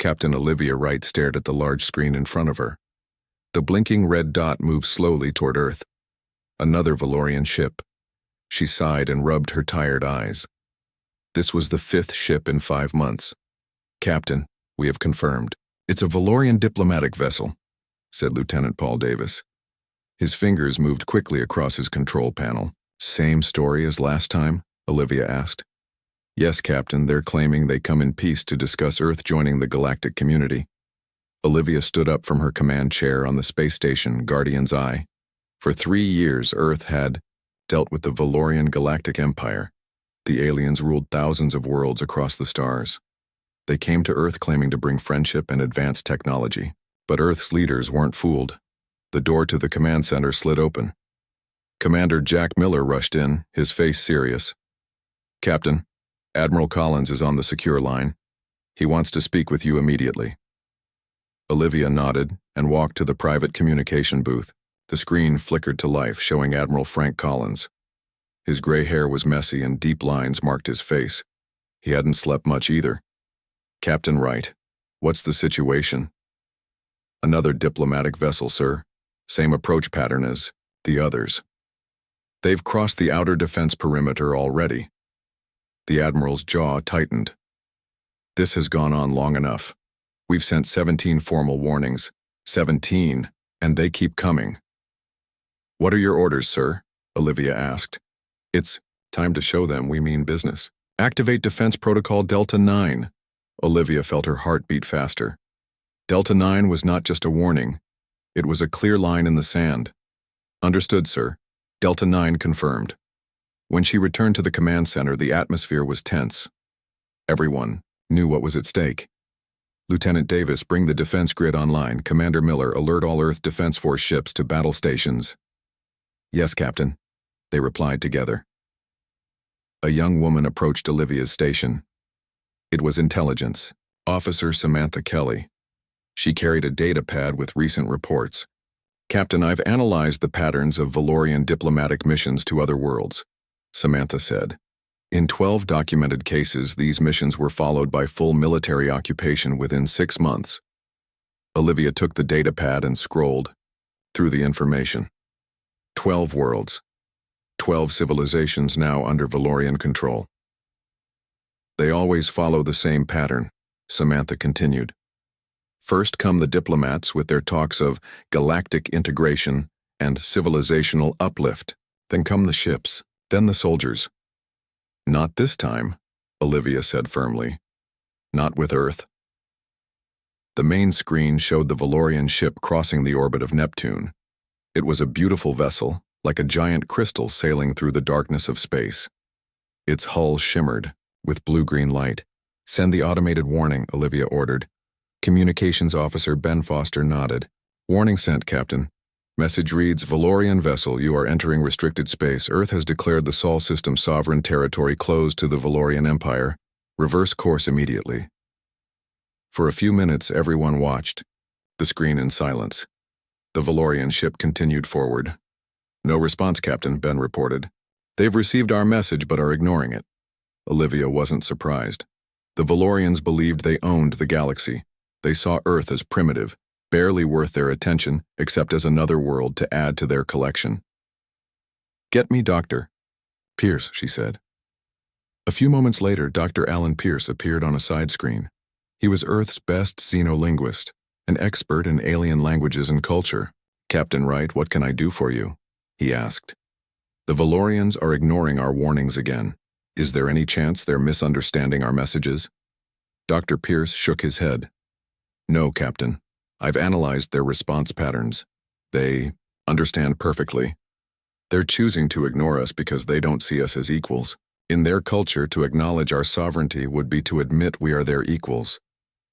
Captain Olivia Wright stared at the large screen in front of her. The blinking red dot moved slowly toward Earth. Another Valorian ship. She sighed and rubbed her tired eyes. This was the 5th ship in 5 months. Captain, we have confirmed. It's a Valorian diplomatic vessel, said Lieutenant Paul Davis. His fingers moved quickly across his control panel. Same story as last time? Olivia asked. Yes, Captain, they're claiming they come in peace to discuss Earth joining the galactic community. Olivia stood up from her command chair on the space station, Guardian's Eye. For 3 years, Earth had dealt with the Valorian Galactic Empire. The aliens ruled thousands of worlds across the stars. They came to Earth claiming to bring friendship and advanced technology. But Earth's leaders weren't fooled. The door to the command center slid open. Commander Jack Miller rushed in, his face serious. Captain, Admiral Collins is on the secure line. He wants to speak with you immediately. Olivia nodded and walked to the private communication booth. The screen flickered to life, showing Admiral Frank Collins. His gray hair was messy and deep lines marked his face. He hadn't slept much either. Captain Wright, what's the situation? Another diplomatic vessel, sir. Same approach pattern as the others. They've crossed the outer defense perimeter already. The Admiral's jaw tightened. This has gone on long enough. We've sent 17 formal warnings. 17, and they keep coming. What are your orders, sir? Olivia asked. It's time to show them we mean business. Activate Defense Protocol Delta 9. Olivia felt her heart beat faster. Delta 9 was not just a warning. It was a clear line in the sand. Understood, sir. Delta 9 confirmed. When she returned to the command center, the atmosphere was tense. Everyone knew what was at stake. Lieutenant Davis, bring the defense grid online. Commander Miller, alert all Earth Defense Force ships to battle stations. Yes, Captain, they replied together. A young woman approached Olivia's station. It was intelligence. Officer Samantha Kelly. She carried a data pad with recent reports. Captain, I've analyzed the patterns of Valorian diplomatic missions to other worlds, Samantha said. In 12 documented cases, these missions were followed by full military occupation within 6 months. Olivia took the data pad and scrolled through the information. 12 worlds. 12 civilizations now under Valorian control. They always follow the same pattern, Samantha continued. First come the diplomats with their talks of galactic integration and civilizational uplift. Then come the ships, then the soldiers. Not this time, Olivia said firmly. Not with Earth. The main screen showed the Valorian ship crossing the orbit of Neptune. It was a beautiful vessel, like a giant crystal sailing through the darkness of space. Its hull shimmered with blue-green light. Send the automated warning, Olivia ordered. Communications Officer Ben Foster nodded. Warning sent, Captain. Message reads, Valorian vessel, you are entering restricted space. Earth has declared the Sol system sovereign territory closed to the Valorian Empire. Reverse course immediately. For a few minutes, everyone watched, the screen in silence. The Valorian ship continued forward. No response, Captain, Ben reported. They've received our message but are ignoring it. Olivia wasn't surprised. The Valorians believed they owned the galaxy. They saw Earth as primitive, barely worth their attention except as another world to add to their collection. Get me Dr. Pierce, she said. A few moments later, Dr. Alan Pierce appeared on a side screen. He was Earth's best xenolinguist, an expert in alien languages and culture. Captain Wright, what can I do for you? He asked. The Valorians are ignoring our warnings again. Is there any chance they're misunderstanding our messages? Dr. Pierce shook his head. No, Captain. I've analyzed their response patterns. They understand perfectly. They're choosing to ignore us because they don't see us as equals. In their culture, to acknowledge our sovereignty would be to admit we are their equals.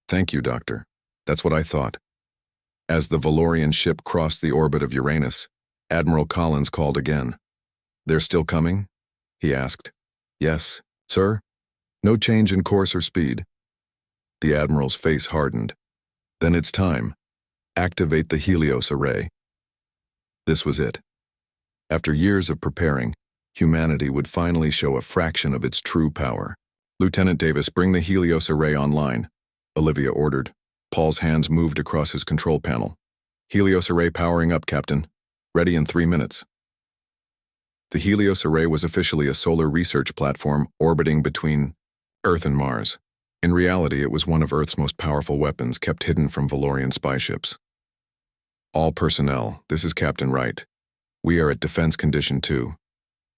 Thank you, Doctor. That's what I thought. As the Valorian ship crossed the orbit of Uranus, Admiral Collins called again. They're still coming? He asked. Yes, sir. No change in course or speed. The Admiral's face hardened. Then it's time. Activate the Helios array. This was it. After years of preparing, humanity would finally show a fraction of its true power. Lieutenant Davis, bring the Helios array online. Olivia ordered. Paul's hands moved across his control panel. Helios array powering up, Captain. Ready in 3 minutes. The Helios array was officially a solar research platform orbiting between Earth and Mars. In reality, it was one of Earth's most powerful weapons kept hidden from Valorian spy ships. All personnel, this is Captain Wright. We are at Defense Condition 2.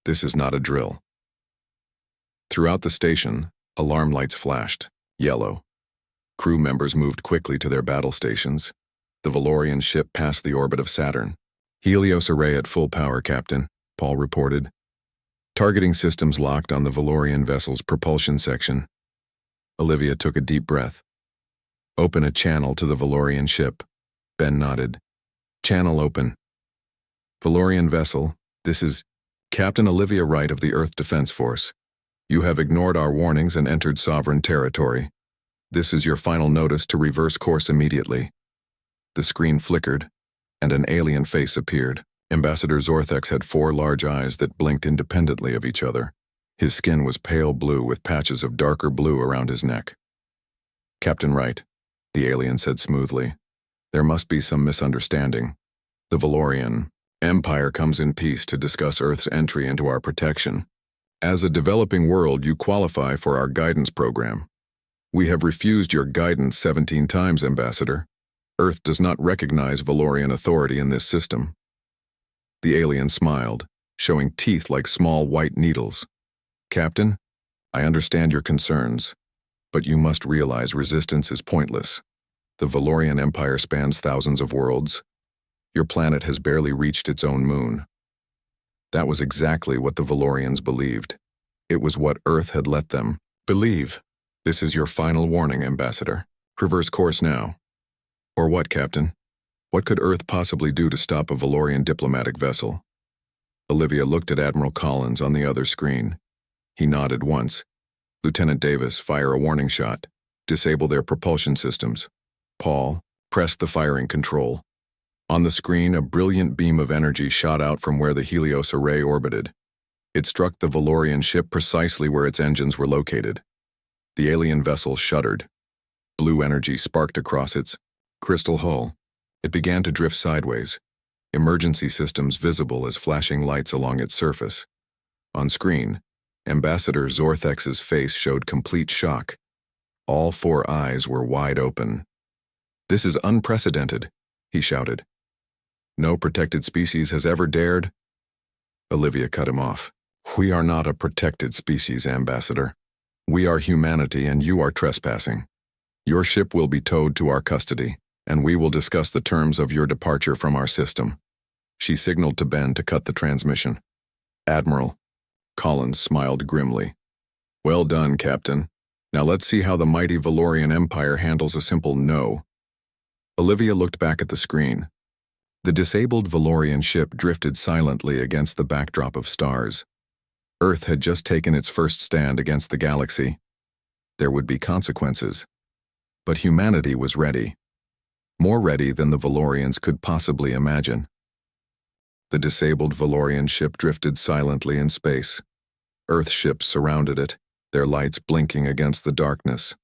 This is not a drill. Throughout the station, alarm lights flashed, yellow. Crew members moved quickly to their battle stations. The Valorian ship passed the orbit of Saturn. Helios array at full power, Captain, Paul reported. Targeting systems locked on the Valorian vessel's propulsion section. Olivia took a deep breath. Open a channel to the Valorian ship. Ben nodded. Channel open. Valorian vessel, this is Captain Olivia Wright of the Earth Defense Force. You have ignored our warnings and entered sovereign territory. This is your final notice to reverse course immediately. The screen flickered, and an alien face appeared. Ambassador Zorthex had 4 large eyes that blinked independently of each other. His skin was pale blue with patches of darker blue around his neck. Captain Wright, the alien said smoothly. There must be some misunderstanding. The Valorian Empire comes in peace to discuss Earth's entry into our protection. As a developing world, you qualify for our guidance program. We have refused your guidance 17 times, Ambassador. Earth does not recognize Valorian authority in this system. The alien smiled, showing teeth like small white needles. Captain, I understand your concerns, but you must realize resistance is pointless. The Valorian Empire spans thousands of worlds. Your planet has barely reached its own moon. That was exactly what the Valorians believed. It was what Earth had let them believe. This is your final warning, Ambassador. Reverse course now. Or what, Captain? What could Earth possibly do to stop a Valorian diplomatic vessel? Olivia looked at Admiral Collins on the other screen. He nodded once. Lieutenant Davis, fire a warning shot. Disable their propulsion systems. Paul, press the firing control. On the screen, a brilliant beam of energy shot out from where the Helios array orbited. It struck the Valorian ship precisely where its engines were located. The alien vessel shuddered. Blue energy sparked across its crystal hull. It began to drift sideways, emergency systems visible as flashing lights along its surface. On screen, Ambassador Zorthex's face showed complete shock. All 4 eyes were wide open. This is unprecedented, he shouted. No protected species has ever dared. Olivia cut him off. We are not a protected species, Ambassador. We are humanity and you are trespassing. Your ship will be towed to our custody, and we will discuss the terms of your departure from our system. She signaled to Ben to cut the transmission. Admiral. Collins smiled grimly. Well done, Captain. Now let's see how the mighty Valorian Empire handles a simple no. Olivia looked back at the screen. The disabled Valorian ship drifted silently against the backdrop of stars. Earth had just taken its first stand against the galaxy. There would be consequences. But humanity was ready. More ready than the Valorians could possibly imagine. The disabled Valorian ship drifted silently in space. Earth ships surrounded it, their lights blinking against the darkness.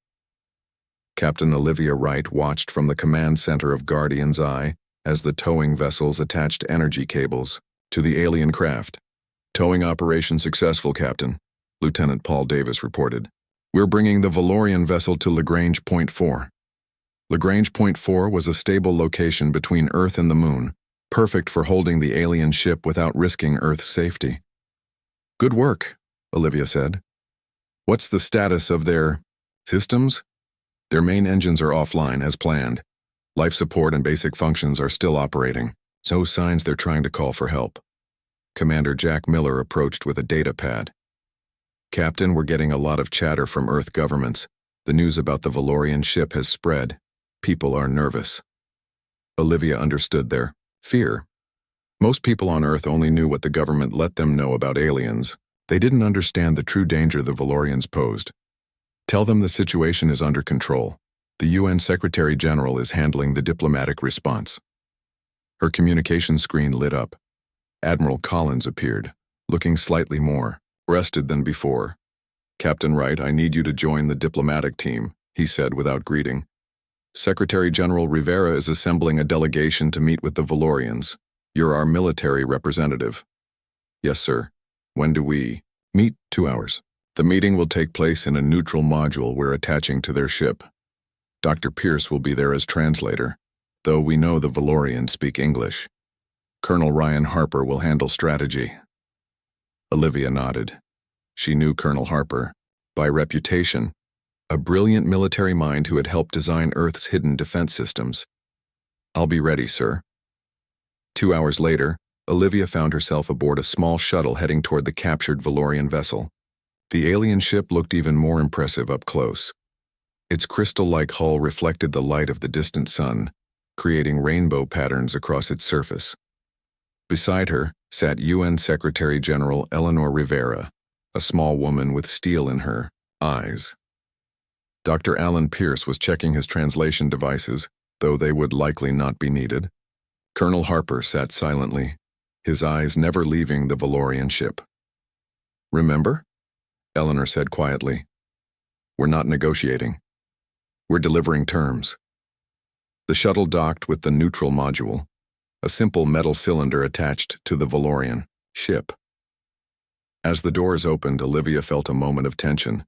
Captain Olivia Wright watched from the command center of Guardian's Eye as the towing vessels attached energy cables to the alien craft. Towing operation successful, Captain, Lieutenant Paul Davis reported. We're bringing the Valorian vessel to Lagrange Point 4. Lagrange Point 4 was a stable location between Earth and the Moon, perfect for holding the alien ship without risking Earth's safety. Good work, Olivia said. What's the status of their systems? Their main engines are offline as planned. Life support and basic functions are still operating. No signs they're trying to call for help. Commander Jack Miller approached with a data pad. Captain, we're getting a lot of chatter from Earth governments. The news about the Valorian ship has spread. People are nervous. Olivia understood their fear. Most people on Earth only knew what the government let them know about aliens. They didn't understand the true danger the Valorians posed. Tell them the situation is under control. The UN Secretary General is handling the diplomatic response. Her communication screen lit up. Admiral Collins appeared, looking slightly more rested than before. Captain Wright, I need you to join the diplomatic team, he said without greeting. Secretary General Rivera is assembling a delegation to meet with the Valorians. You're our military representative. Yes, sir. When do we meet? 2 hours. The meeting will take place in a neutral module we're attaching to their ship. Dr. Pierce will be there as translator, though we know the Valorians speak English. Colonel Ryan Harper will handle strategy. Olivia nodded. She knew Colonel Harper, by reputation, a brilliant military mind who had helped design Earth's hidden defense systems. I'll be ready, sir. 2 hours later, Olivia found herself aboard a small shuttle heading toward the captured Valorian vessel. The alien ship looked even more impressive up close. Its crystal-like hull reflected the light of the distant sun, creating rainbow patterns across its surface. Beside her sat UN Secretary General Eleanor Rivera, a small woman with steel in her eyes. Dr. Alan Pierce was checking his translation devices, though they would likely not be needed. Colonel Harper sat silently, his eyes never leaving the Valorian ship. Remember? Eleanor said quietly. We're not negotiating. We're delivering terms. The shuttle docked with the neutral module, a simple metal cylinder attached to the Valorian ship. As the doors opened, Olivia felt a moment of tension.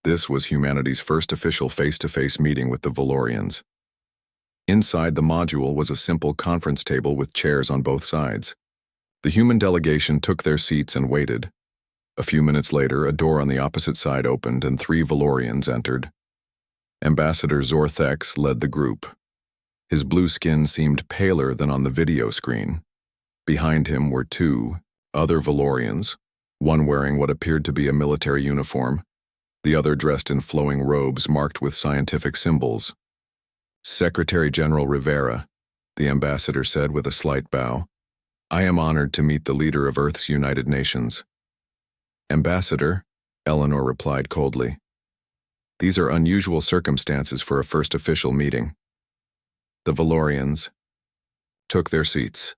This was humanity's first official face-to-face meeting with the Valorians. Inside the module was a simple conference table with chairs on both sides. The human delegation took their seats and waited. A few minutes later, a door on the opposite side opened and 3 Valorians entered. Ambassador Zorthex led the group. His blue skin seemed paler than on the video screen. Behind him were 2 other Valorians, one wearing what appeared to be a military uniform, the other dressed in flowing robes marked with scientific symbols. Secretary General Rivera, the ambassador said with a slight bow, I am honored to meet the leader of Earth's United Nations. Ambassador, Eleanor replied coldly. These are unusual circumstances for a first official meeting. The Valorians took their seats.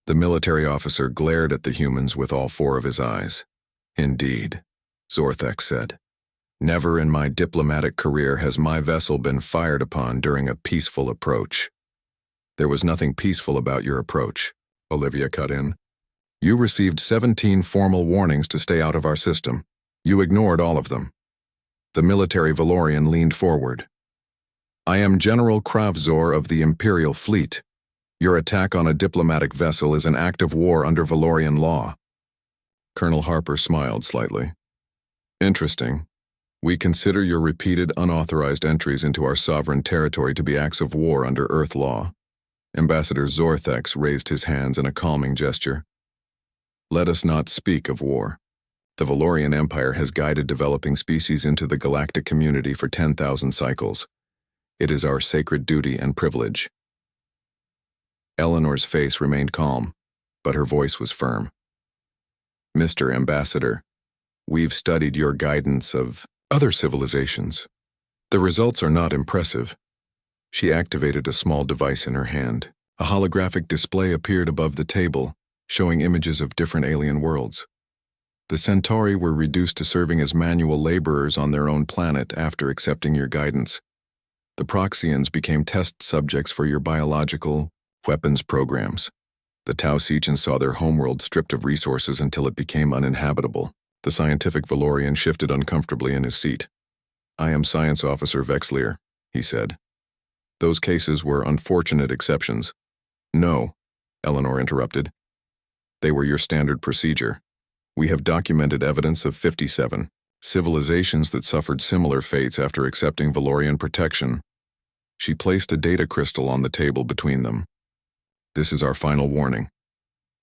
The military officer glared at the humans with all 4 of his eyes. Indeed, Zorthex said. Never in my diplomatic career has my vessel been fired upon during a peaceful approach. There was nothing peaceful about your approach, Olivia cut in. You received 17 formal warnings to stay out of our system. You ignored all of them. The military Valorian leaned forward. I am General Kravzor of the Imperial Fleet. Your attack on a diplomatic vessel is an act of war under Valorian law. Colonel Harper smiled slightly. Interesting. We consider your repeated unauthorized entries into our sovereign territory to be acts of war under Earth law. Ambassador Zorthex raised his hands in a calming gesture. Let us not speak of war. The Valorian Empire has guided developing species into the galactic community for 10,000 cycles. It is our sacred duty and privilege. Eleanor's face remained calm, but her voice was firm. Mr. Ambassador, we've studied your guidance of other civilizations. The results are not impressive. She activated a small device in her hand. A holographic display appeared above the table, showing images of different alien worlds. The Centauri were reduced to serving as manual laborers on their own planet after accepting your guidance. The Proxians became test subjects for your biological weapons programs. The Tau Seachans saw their homeworld stripped of resources until it became uninhabitable. The scientific Valorian shifted uncomfortably in his seat. I am Science Officer Vexlier, he said. Those cases were unfortunate exceptions. No, Eleanor interrupted. They were your standard procedure. We have documented evidence of 57 civilizations that suffered similar fates after accepting Valorian protection. She placed a data crystal on the table between them. This is our final warning.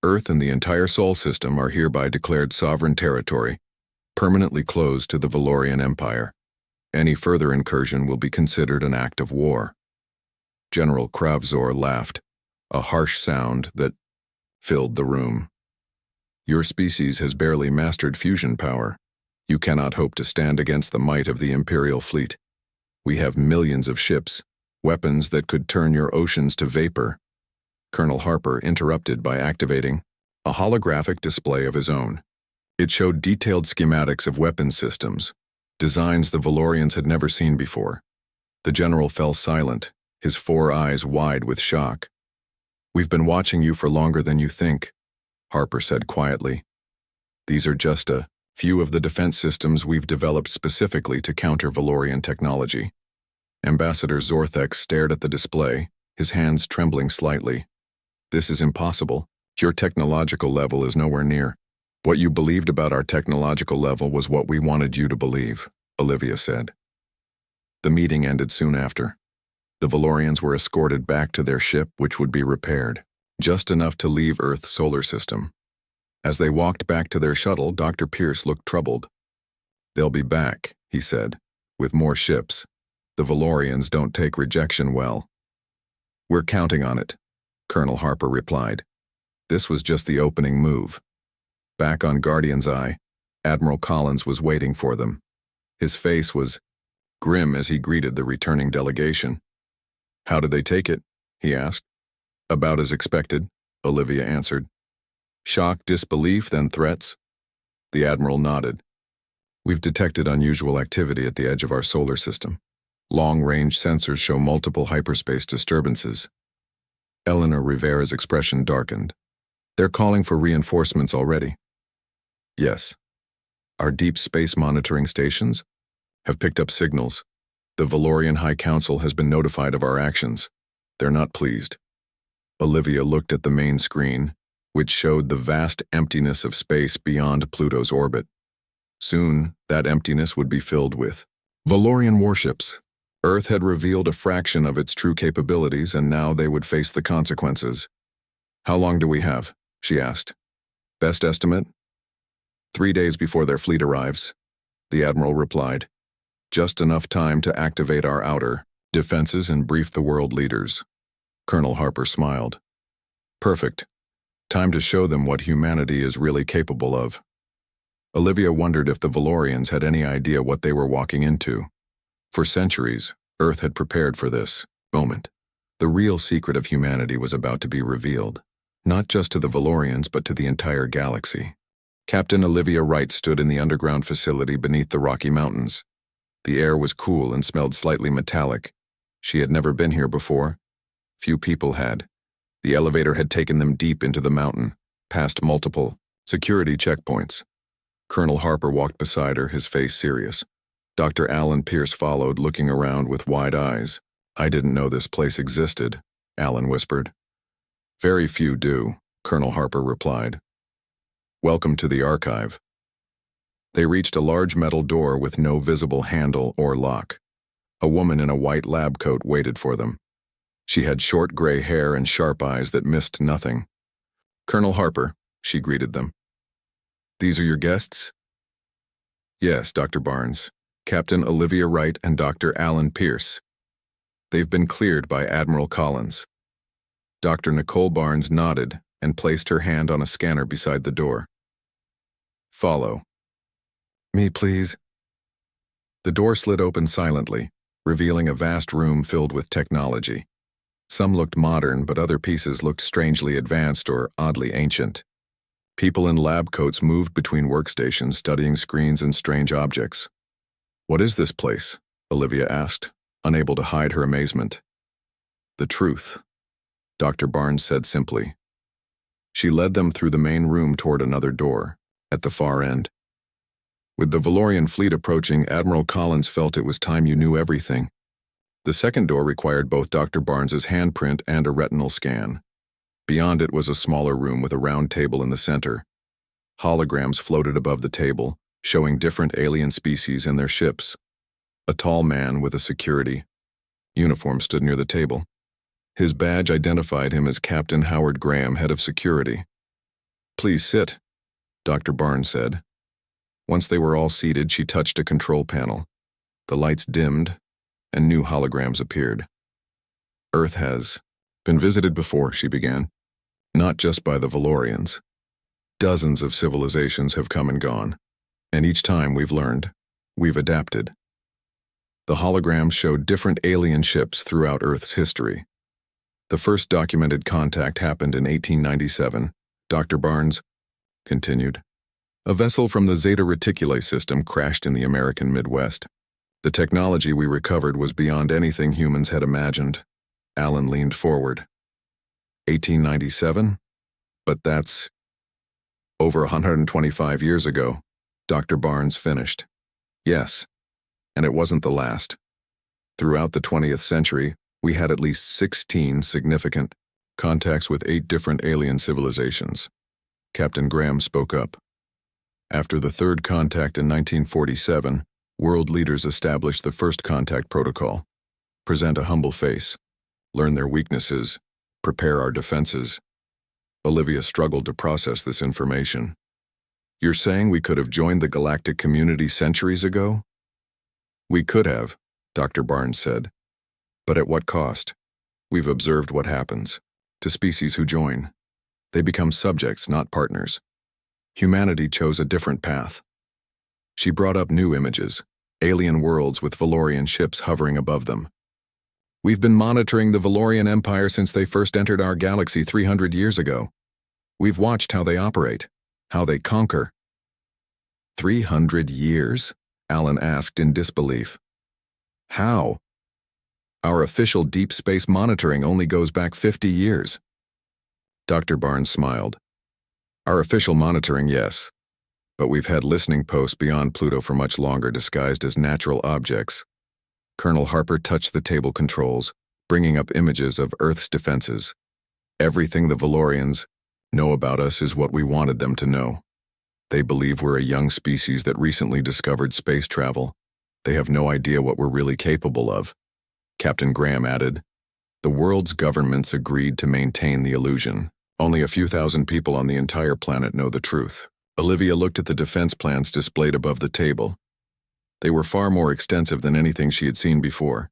Earth and the entire Sol system are hereby declared sovereign territory, permanently closed to the Valorian Empire. Any further incursion will be considered an act of war. General Kravzor laughed, a harsh sound that filled the room. Your species has barely mastered fusion power. You cannot hope to stand against the might of the Imperial fleet. We have millions of ships, weapons that could turn your oceans to vapor. Colonel Harper interrupted by activating a holographic display of his own. It showed detailed schematics of weapons systems, designs the Valorians had never seen before. The general fell silent, his 4 eyes wide with shock. "We've been watching you for longer than you think," Harper said quietly. "These are just a few of the defense systems we've developed specifically to counter Valorian technology." Ambassador Zorthek stared at the display, his hands trembling slightly. "This is impossible. Your technological level is nowhere near. What you believed about our technological level was what we wanted you to believe," Olivia said. The meeting ended soon after. The Valorians were escorted back to their ship, which would be repaired, just enough to leave Earth's solar system. As they walked back to their shuttle, Dr. Pierce looked troubled. "They'll be back," he said, "with more ships. The Valorians don't take rejection well." "We're counting on it," Colonel Harper replied. This was just the opening move. Back on Guardian's Eye, Admiral Collins was waiting for them. His face was grim as he greeted the returning delegation. "How did they take it?" he asked. "About as expected," Olivia answered. "Shock, disbelief, then threats?" The Admiral nodded. "We've detected unusual activity at the edge of our solar system. Long-range sensors show multiple hyperspace disturbances." Eleanor Rivera's expression darkened. "They're calling for reinforcements already." "Yes. Our deep space monitoring stations have picked up signals. The Valorian High Council has been notified of our actions. They're not pleased." Olivia looked at the main screen, which showed the vast emptiness of space beyond Pluto's orbit. Soon, that emptiness would be filled with Valorian warships. Earth had revealed a fraction of its true capabilities, and now they would face the consequences. "How long do we have?" she asked. "Best estimate?" 3 days before their fleet arrives," the Admiral replied. "Just enough time to activate our outer defenses and brief the world leaders." Colonel Harper smiled. "Perfect. Time to show them what humanity is really capable of." Olivia wondered if the Valorians had any idea what they were walking into. For centuries, Earth had prepared for this moment. The real secret of humanity was about to be revealed, not just to the Valorians but to the entire galaxy. Captain Olivia Wright stood in the underground facility beneath the Rocky Mountains. The air was cool and smelled slightly metallic. She had never been here before. Few people had. The elevator had taken them deep into the mountain, past multiple security checkpoints. Colonel Harper walked beside her, his face serious. Dr. Alan Pierce followed, looking around with wide eyes. "I didn't know this place existed," Alan whispered. "Very few do," Colonel Harper replied. "Welcome to the archive." They reached a large metal door with no visible handle or lock. A woman in a white lab coat waited for them. She had short gray hair and sharp eyes that missed nothing. "Colonel Harper," she greeted them. "These are your guests?" "Yes, Dr. Barnes. Captain Olivia Wright and Dr. Alan Pierce. They've been cleared by Admiral Collins." Dr. Nicole Barnes nodded and placed her hand on a scanner beside the door. "Follow." "Me, please." The door slid open silently, revealing a vast room filled with technology. Some looked modern, but other pieces looked strangely advanced or oddly ancient. People in lab coats moved between workstations, studying screens and strange objects. "What is this place?" Olivia asked, unable to hide her amazement. "The truth," Dr. Barnes said simply. She led them through the main room toward another door, at the far end. With the Valorian fleet approaching, Admiral Collins felt it was time you knew everything. The second door required both Dr. Barnes's handprint and a retinal scan. Beyond it was a smaller room with a round table in the center. Holograms floated above the table, showing different alien species and their ships. A tall man with a security uniform stood near the table. His badge identified him as Captain Howard Graham, head of security. "Please sit," Dr. Barnes said. Once they were all seated, she touched a control panel. The lights dimmed, and new holograms appeared. "Earth has been visited before," she began. "Not just by the Valorians. Dozens of civilizations have come and gone, and each time we've learned, we've adapted." The holograms showed different alien ships throughout Earth's history. The first documented contact happened in 1897, Dr. Barnes continued. A vessel from the Zeta Reticuli system crashed in the American Midwest. The technology we recovered was beyond anything humans had imagined. Alan leaned forward. 1897? But that's over 125 years ago, Dr. Barnes finished. Yes, and it wasn't the last. Throughout the 20th century, we had at least 16 significant contacts with 8 different alien civilizations. Captain Graham spoke up. After the third contact in 1947, world leaders established the first contact protocol. Present a humble face, learn their weaknesses, prepare our defenses. Olivia struggled to process this information. You're saying we could have joined the galactic community centuries ago? We could have, Dr. Barnes said. But at what cost? We've observed what happens to species who join. They become subjects, not partners. Humanity chose a different path. She brought up new images, alien worlds with Valorian ships hovering above them. We've been monitoring the Valorian Empire since they first entered our galaxy 300 years ago. We've watched how they operate, how they conquer. 300 years? Alan asked in disbelief. How? Our official deep space monitoring only goes back 50 years. Dr. Barnes smiled. Our official monitoring, yes. But we've had listening posts beyond Pluto for much longer, disguised as natural objects. Colonel Harper touched the table controls, bringing up images of Earth's defenses. Everything the Valorians know about us is what we wanted them to know. They believe we're a young species that recently discovered space travel. They have no idea what we're really capable of. Captain Graham added, the world's governments agreed to maintain the illusion. Only a few thousand people on the entire planet know the truth. Olivia looked at the defense plans displayed above the table. They were far more extensive than anything she had seen before.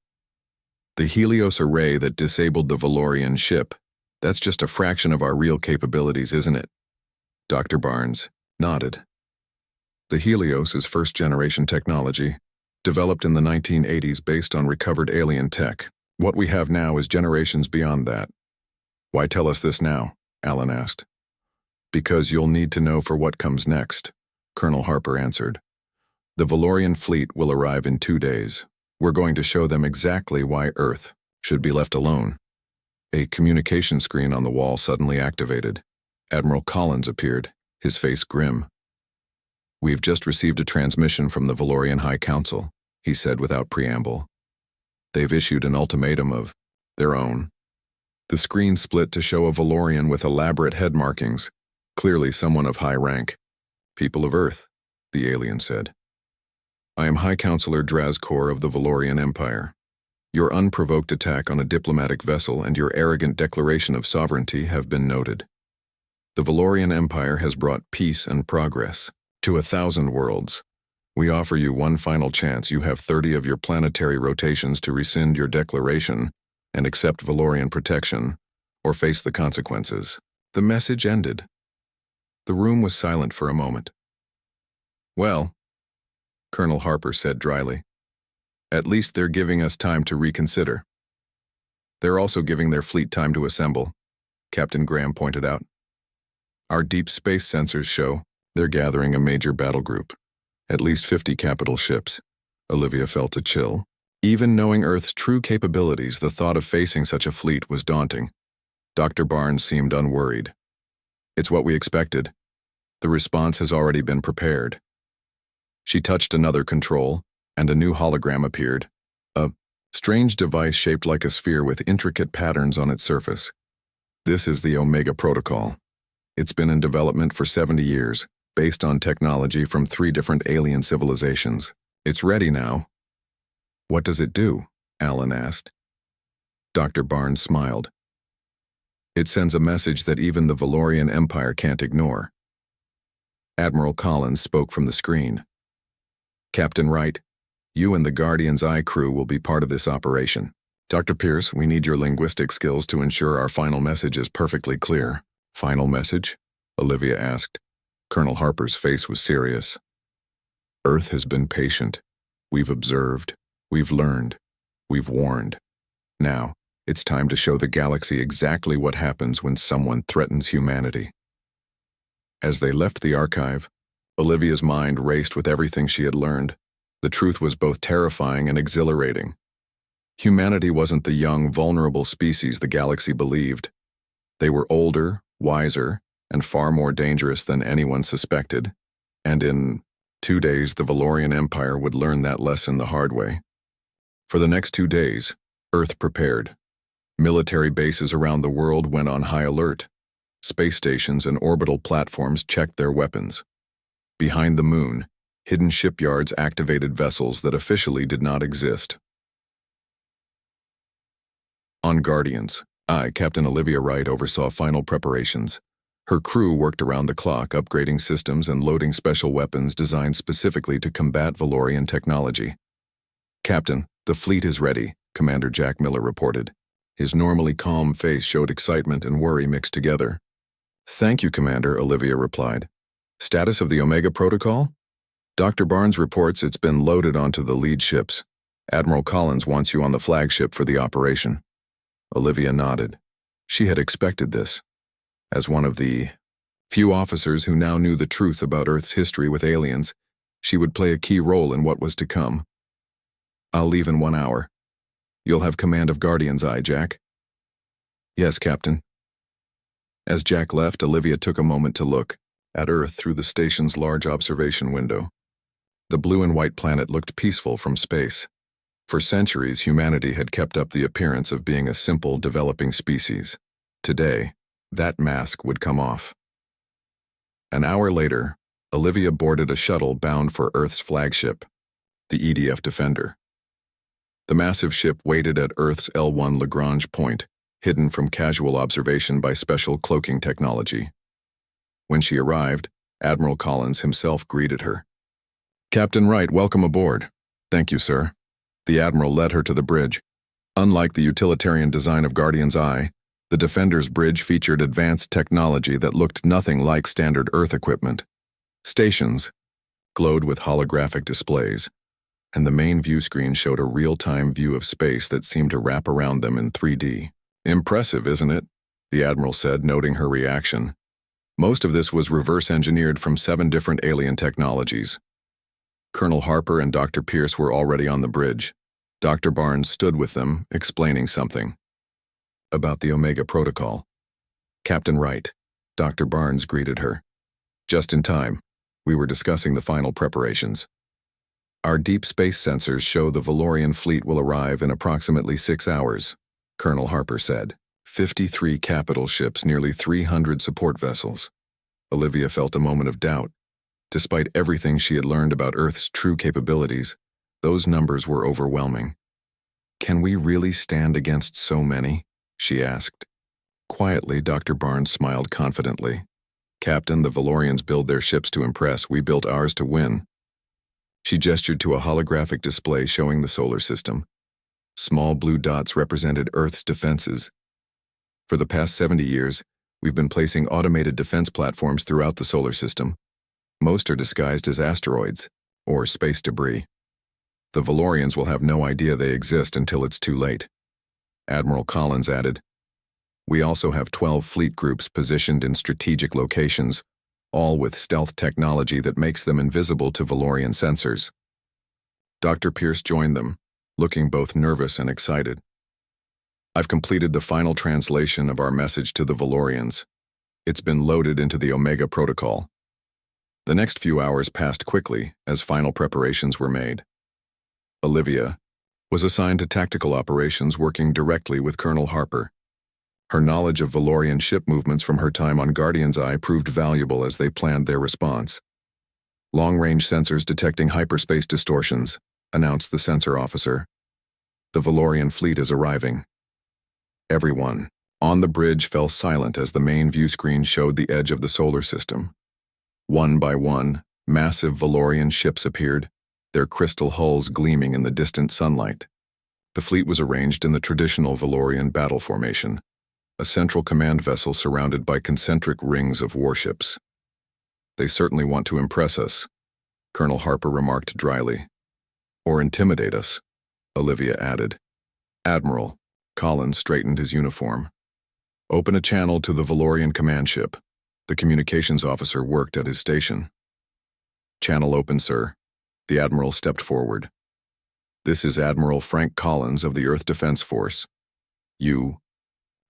The Helios array that disabled the Valorian ship, that's just a fraction of our real capabilities, isn't it? Dr. Barnes nodded. The Helios is first-generation technology, developed in the 1980s based on recovered alien tech. What we have now is generations beyond that. Why tell us this now? Alan asked. Because you'll need to know for what comes next, Colonel Harper answered. The Valorian fleet will arrive in 2 days. We're going to show them exactly why Earth should be left alone. A communication screen on the wall suddenly activated. Admiral Collins appeared, his face grim. We've just received a transmission from the Valorian High Council, he said without preamble. They've issued an ultimatum of their own. The screen split to show a Valorian with elaborate head markings, clearly someone of high rank. People of Earth, the alien said. I am High Counselor Drazkor of the Valorian Empire. Your unprovoked attack on a diplomatic vessel and your arrogant declaration of sovereignty have been noted. The Valorian Empire has brought peace and progress to 1,000 worlds. We offer you one final chance. You have 30 of your planetary rotations to rescind your declaration and accept Valorian protection, or face the consequences. The message ended. The room was silent for a moment. Well, Colonel Harper said dryly, at least they're giving us time to reconsider. They're also giving their fleet time to assemble, Captain Graham pointed out. Our deep space sensors show they're gathering a major battle group, at least 50 capital ships. Olivia felt a chill. Even knowing Earth's true capabilities, the thought of facing such a fleet was daunting. Dr. Barnes seemed unworried. It's what we expected. The response has already been prepared. She touched another control, and a new hologram appeared. A strange device shaped like a sphere with intricate patterns on its surface. This is the Omega Protocol. It's been in development for 70 years, based on technology from 3 different alien civilizations. It's ready now. What does it do? Alan asked. Dr. Barnes smiled. It sends a message that even the Valorian Empire can't ignore. Admiral Collins spoke from the screen. Captain Wright, you and the Guardian's Eye crew will be part of this operation. Dr. Pierce, we need your linguistic skills to ensure our final message is perfectly clear. Final message? Olivia asked. Colonel Harper's face was serious. Earth has been patient. We've observed. We've learned. We've warned. Now, it's time to show the galaxy exactly what happens when someone threatens humanity. As they left the archive, Olivia's mind raced with everything she had learned. The truth was both terrifying and exhilarating. Humanity wasn't the young, vulnerable species the galaxy believed. They were older, wiser, and far more dangerous than anyone suspected. And in 2 days, the Valorian Empire would learn that lesson the hard way. For the next 2 days, Earth prepared. Military bases around the world went on high alert. Space stations and orbital platforms checked their weapons. Behind the moon, hidden shipyards activated vessels that officially did not exist. On Guardians, Captain Olivia Wright, oversaw final preparations. Her crew worked around the clock, upgrading systems and loading special weapons designed specifically to combat Valorian technology. "Captain, the fleet is ready," Commander Jack Miller reported. His normally calm face showed excitement and worry mixed together. "Thank you, Commander," Olivia replied. "Status of the Omega Protocol?" "Dr. Barnes reports it's been loaded onto the lead ships. Admiral Collins wants you on the flagship for the operation." Olivia nodded. She had expected this. As one of the few officers who now knew the truth about Earth's history with aliens, she would play a key role in what was to come. "I'll leave in 1 hour. You'll have command of Guardians, Jack?" "Yes, Captain." As Jack left, Olivia took a moment to look at Earth through the station's large observation window. The blue and white planet looked peaceful from space. For centuries, humanity had kept up the appearance of being a simple, developing species. Today, that mask would come off. An hour later, Olivia boarded a shuttle bound for Earth's flagship, the EDF Defender. The massive ship waited at Earth's L1 Lagrange point, hidden from casual observation by special cloaking technology. When she arrived, Admiral Collins himself greeted her. "Captain Wright, welcome aboard." "Thank you, sir." The Admiral led her to the bridge. Unlike the utilitarian design of Guardian's Eye, the Defender's bridge featured advanced technology that looked nothing like standard Earth equipment. Stations glowed with holographic displays, and the main view screen showed a real-time view of space that seemed to wrap around them in 3D. "Impressive, isn't it?" the Admiral said, noting her reaction. Most of this was reverse-engineered from 7 different alien technologies. Colonel Harper and Dr. Pierce were already on the bridge. Dr. Barnes stood with them, explaining something about the Omega Protocol. "Captain Wright," Dr. Barnes greeted her. "Just in time. We were discussing the final preparations. Our deep space sensors show the Valorian fleet will arrive in approximately 6 hours, Colonel Harper said. 53 capital ships, nearly 300 support vessels. Olivia felt a moment of doubt. Despite everything she had learned about Earth's true capabilities, those numbers were overwhelming. "Can we really stand against so many?" she asked. Quietly, Dr. Barnes smiled confidently. "Captain, the Valorians build their ships to impress. We built ours to win." She gestured to a holographic display showing the solar system. Small blue dots represented Earth's defenses. "For the past 70 years, we've been placing automated defense platforms throughout the solar system. Most are disguised as asteroids or space debris. The Valorians will have no idea they exist until it's too late." Admiral Collins added, "We also have 12 fleet groups positioned in strategic locations, all with stealth technology that makes them invisible to Valorian sensors." Dr. Pierce joined them, looking both nervous and excited. "I've completed the final translation of our message to the Valorians. It's been loaded into the Omega Protocol." The next few hours passed quickly as final preparations were made. Olivia was assigned to tactical operations, working directly with Colonel Harper. Her knowledge of Valorian ship movements from her time on Guardian's Eye proved valuable as they planned their response. "Long-range sensors detecting hyperspace distortions," announced the sensor officer. "The Valorian fleet is arriving." Everyone on the bridge fell silent as the main view screen showed the edge of the solar system. One by one, massive Valorian ships appeared, their crystal hulls gleaming in the distant sunlight. The fleet was arranged in the traditional Valorian battle formation, a central command vessel surrounded by concentric rings of warships. "They certainly want to impress us," Colonel Harper remarked dryly. "Or intimidate us," Olivia added. "Admiral," Collins straightened his uniform. "Open a channel to the Valorian command ship." The communications officer worked at his station. "Channel open, sir." The Admiral stepped forward. "This is Admiral Frank Collins of the Earth Defense Force. You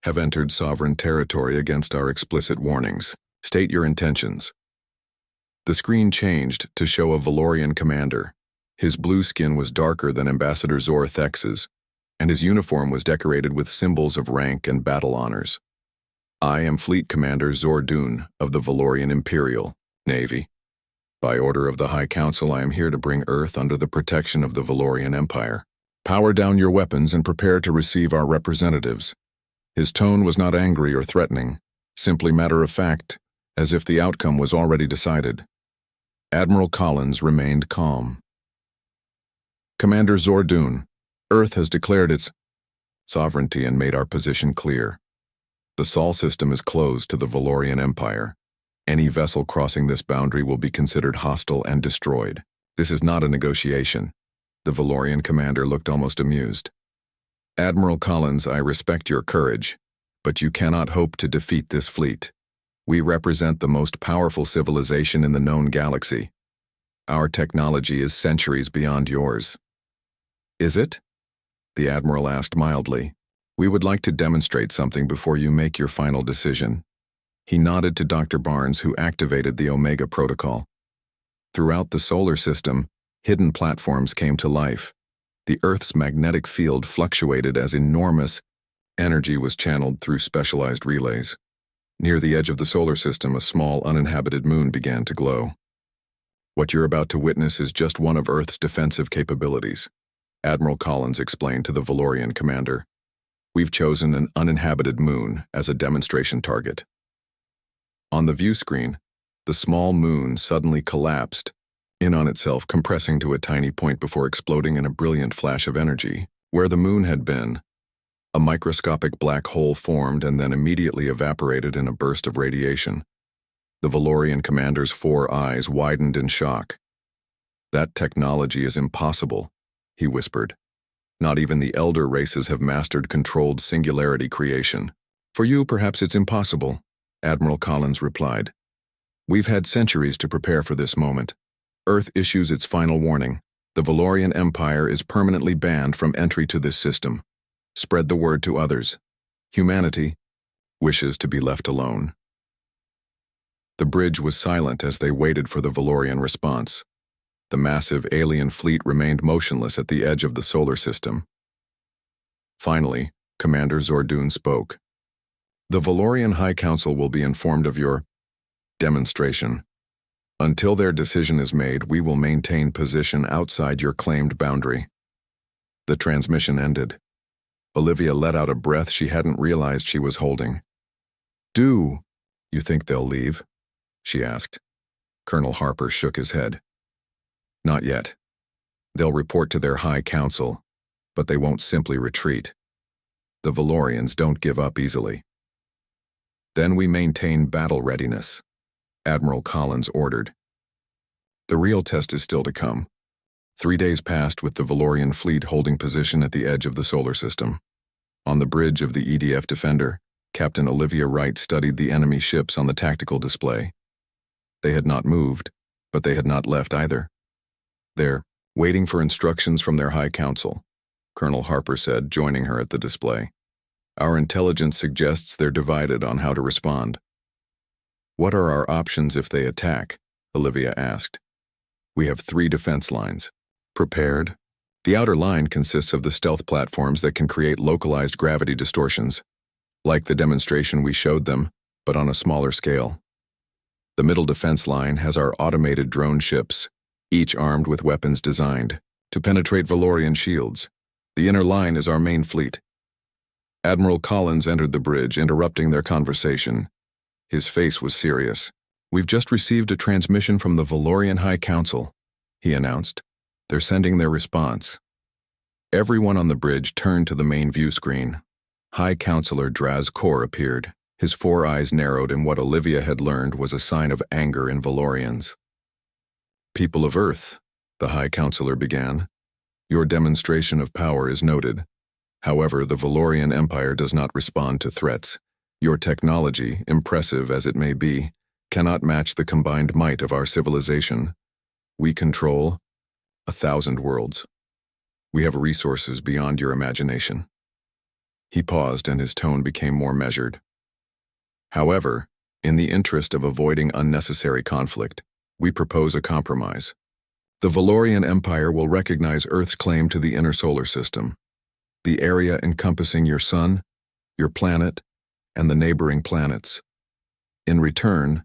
have entered sovereign territory against our explicit warnings. State your intentions." The screen changed to show a Valorian commander. His blue skin was darker than Ambassador Zor Thex's, and his uniform was decorated with symbols of rank and battle honors. "I am Fleet Commander Zor Dune of the Valorian Imperial Navy. By order of the High Council, I am here to bring Earth under the protection of the Valorian Empire. Power down your weapons and prepare to receive our representatives." His tone was not angry or threatening, simply matter of fact, as if the outcome was already decided. Admiral Collins remained calm. "Commander Zor Dune, Earth has declared its sovereignty and made our position clear. The Sol system is closed to the Valorian Empire. Any vessel crossing this boundary will be considered hostile and destroyed. This is not a negotiation." The Valorian commander looked almost amused. "Admiral Collins, I respect your courage, but you cannot hope to defeat this fleet. We represent the most powerful civilization in the known galaxy. Our technology is centuries beyond yours." "Is it?" the Admiral asked mildly. "We would like to demonstrate something before you make your final decision." He nodded to Dr. Barnes, who activated the Omega Protocol. Throughout the solar system, hidden platforms came to life. The Earth's magnetic field fluctuated as enormous energy was channeled through specialized relays. Near the edge of the solar system, a small uninhabited moon began to glow. "What you're about to witness is just one of Earth's defensive capabilities," Admiral Collins explained to the Valorian commander. "We've chosen an uninhabited moon as a demonstration target." On the view screen, the small moon suddenly collapsed, in on itself, compressing to a tiny point before exploding in a brilliant flash of energy. Where the moon had been, a microscopic black hole formed and then immediately evaporated in a burst of radiation. The Valorian commander's 4 eyes widened in shock. "That technology is impossible," he whispered. "Not even the elder races have mastered controlled singularity creation." "For you, perhaps it's impossible," Admiral Collins replied. "We've had centuries to prepare for this moment. Earth issues its final warning. The Valorian Empire is permanently banned from entry to this system. Spread the word to others. Humanity wishes to be left alone." The bridge was silent as they waited for the Valorian response. The massive alien fleet remained motionless at the edge of the solar system. Finally, Commander Zor Dune spoke. "The Valorian High Council will be informed of your demonstration. Until their decision is made, we will maintain position outside your claimed boundary." The transmission ended. Olivia let out a breath she hadn't realized she was holding. "Do you think they'll leave?" she asked. Colonel Harper shook his head. "Not yet. They'll report to their High Council, but they won't simply retreat. The Valorians don't give up easily." "Then we maintain battle readiness," Admiral Collins ordered. The real test is still to come. 3 days passed with the Valorian fleet holding position at the edge of the solar system. On the bridge of the EDF Defender, Captain Olivia Wright studied the enemy ships on the tactical display. They had not moved, but they had not left either. "They're waiting for instructions from their High Council," Colonel Harper said, joining her at the display. "Our intelligence suggests they're divided on how to respond." "What are our options if they attack?" Olivia asked. "We have 3 defense lines. Prepared. The outer line consists of the stealth platforms that can create localized gravity distortions, like the demonstration we showed them, but on a smaller scale. The middle defense line has our automated drone ships, each armed with weapons designed to penetrate Valorian shields. The inner line is our main fleet." Admiral Collins entered the bridge, interrupting their conversation. His face was serious. "We've just received a transmission from the Valorian High Council," he announced. "They're sending their response." Everyone on the bridge turned to the main view screen. High Counselor Draz Kor appeared. His 4 eyes narrowed in what Olivia had learned was a sign of anger in Valorians. "People of Earth," the High Counselor began, "your demonstration of power is noted. However, the Valorian Empire does not respond to threats. Your technology, impressive as it may be, cannot match the combined might of our civilization. We control 1,000 worlds. We have resources beyond your imagination. He paused and his tone became more measured. However, in the interest of avoiding unnecessary conflict, we propose a compromise. The Valorian Empire will recognize Earth's claim to the inner solar system, the area encompassing your sun, your planet, and the neighboring planets. In return,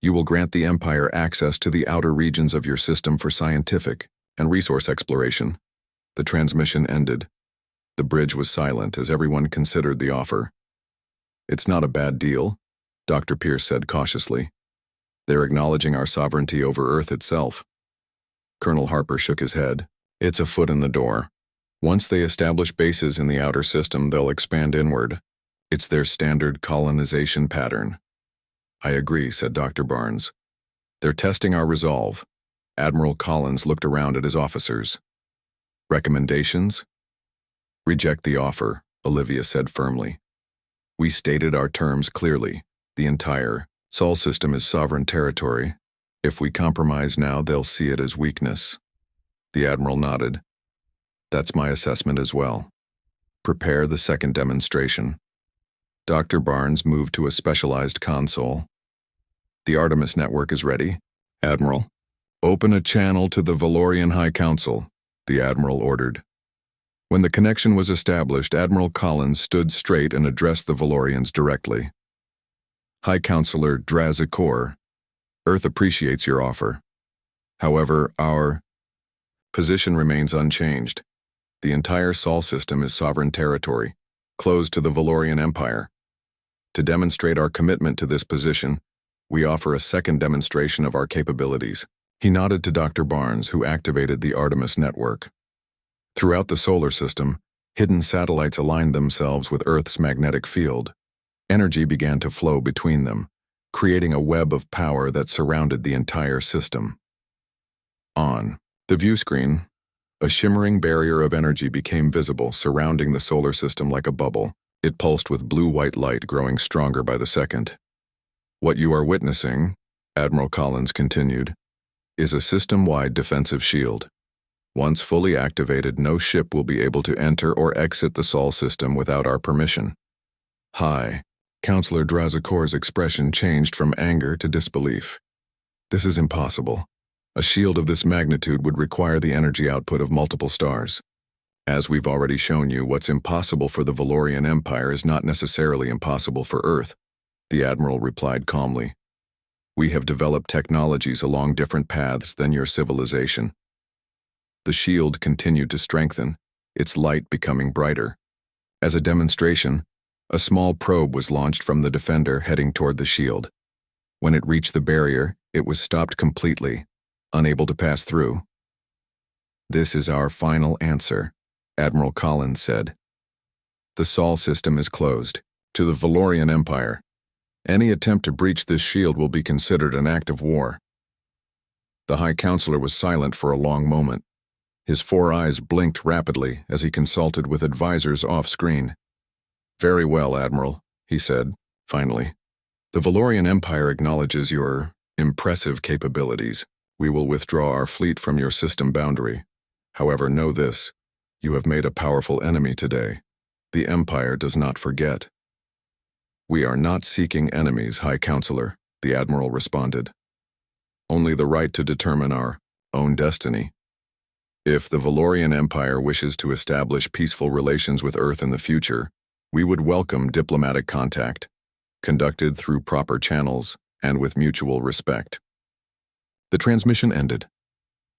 you will grant the Empire access to the outer regions of your system for scientific and resource exploration. The transmission ended. The bridge was silent as everyone considered the offer. It's not a bad deal, Dr. Pierce said cautiously. They're acknowledging our sovereignty over Earth itself. Colonel Harper shook his head. It's a foot in the door. Once they establish bases in the outer system, they'll expand inward. It's their standard colonization pattern. I agree, said Dr. Barnes. They're testing our resolve. Admiral Collins looked around at his officers. Recommendations? Reject the offer, Olivia said firmly. We stated our terms clearly. The entire Sol system is sovereign territory. If we compromise now, they'll see it as weakness. The Admiral nodded. That's my assessment as well. Prepare the second demonstration. Dr. Barnes moved to a specialized console. The Artemis network is ready. Admiral, open a channel to the Valorian High Council, the Admiral ordered. When the connection was established, Admiral Collins stood straight and addressed the Valorians directly. High Counselor Drazikor, Earth appreciates your offer. However, our position remains unchanged. The entire Sol system is sovereign territory, closed to the Valorian Empire. To demonstrate our commitment to this position, we offer a second demonstration of our capabilities. He nodded to Dr. Barnes, who activated the Artemis network. Throughout the solar system, hidden satellites aligned themselves with Earth's magnetic field. Energy began to flow between them, creating a web of power that surrounded the entire system. On the view screen, a shimmering barrier of energy became visible, surrounding the solar system like a bubble. It pulsed with blue-white light, growing stronger by the second. What you are witnessing, Admiral Collins continued, is a system-wide defensive shield. Once fully activated, no ship will be able to enter or exit the Sol system without our permission. High Counselor Drazikor's expression changed from anger to disbelief. This is impossible. A shield of this magnitude would require the energy output of multiple stars. As we've already shown you, what's impossible for the Valorian Empire is not necessarily impossible for Earth, the Admiral replied calmly. We have developed technologies along different paths than your civilization. The shield continued to strengthen, its light becoming brighter. As a demonstration, a small probe was launched from the defender heading toward the shield. When it reached the barrier, it was stopped completely, unable to pass through. This is our final answer, Admiral Collins said. The Sol system is closed. To the Valorian Empire, any attempt to breach this shield will be considered an act of war. The High Counselor was silent for a long moment. His 4 eyes blinked rapidly as he consulted with advisors off-screen. Very well, Admiral, he said, finally. The Valorian Empire acknowledges your impressive capabilities. We will withdraw our fleet from your system boundary. However, know this. You have made a powerful enemy today. The Empire does not forget. We are not seeking enemies, High Counselor, the Admiral responded. Only the right to determine our own destiny. If the Valorian Empire wishes to establish peaceful relations with Earth in the future, we would welcome diplomatic contact, conducted through proper channels and with mutual respect. The transmission ended.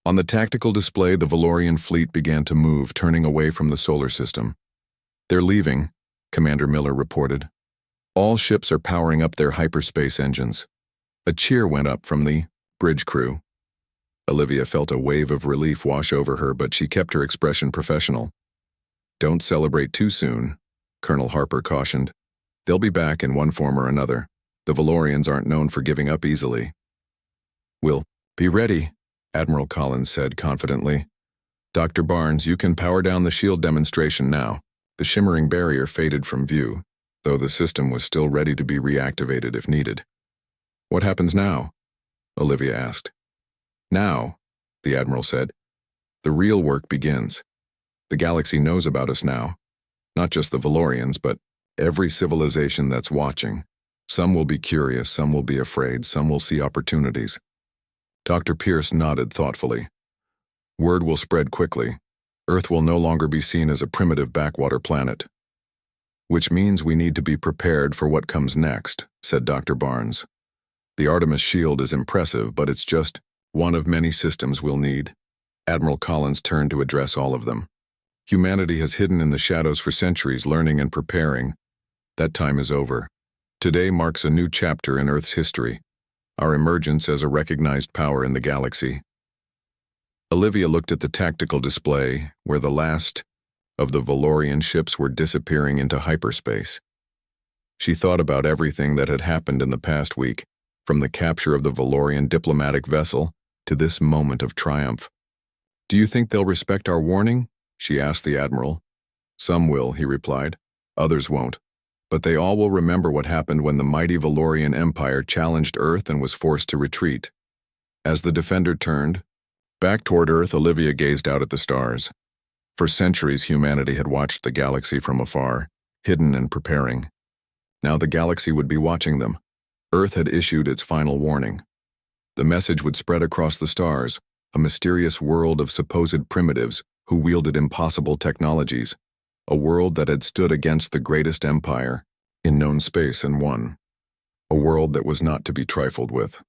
On the tactical display, the Valorian fleet began to move, turning away from the solar system. They're leaving, Commander Miller reported. All ships are powering up their hyperspace engines. A cheer went up from the bridge crew. Olivia felt a wave of relief wash over her, but she kept her expression professional. Don't celebrate too soon, Colonel Harper cautioned. They'll be back in one form or another. The Valorians aren't known for giving up easily. We'll be ready, Admiral Collins said confidently. Dr. Barnes, you can power down the shield demonstration now. The shimmering barrier faded from view, though the system was still ready to be reactivated if needed. What happens now? Olivia asked. Now, the Admiral said, The real work begins. The galaxy knows about us now. Not just the Valorians, but every civilization that's watching. Some will be curious, some will be afraid, some will see opportunities. Dr. Pierce nodded thoughtfully. Word will spread quickly. Earth will no longer be seen as a primitive backwater planet. Which means we need to be prepared for what comes next, said Dr. Barnes. The Artemis shield is impressive, but it's just one of many systems we'll need. Admiral Collins turned to address all of them. Humanity has hidden in the shadows for centuries, learning and preparing. That time is over. Today marks a new chapter in Earth's history, our emergence as a recognized power in the galaxy. Olivia looked at the tactical display, where the last of the Valorian ships were disappearing into hyperspace. She thought about everything that had happened in the past week, from the capture of the Valorian diplomatic vessel to this moment of triumph. "Do you think they'll respect our warning?" she asked the Admiral. "Some will," he replied. "Others won't. But they all will remember what happened when the mighty Valorian Empire challenged Earth and was forced to retreat." As the Defender turned back toward Earth, Olivia gazed out at the stars. For centuries, humanity had watched the galaxy from afar, hidden and preparing. Now the galaxy would be watching them. Earth had issued its final warning. The message would spread across the stars, a mysterious world of supposed primitives who wielded impossible technologies, a world that had stood against the greatest empire in known space and won, a world that was not to be trifled with.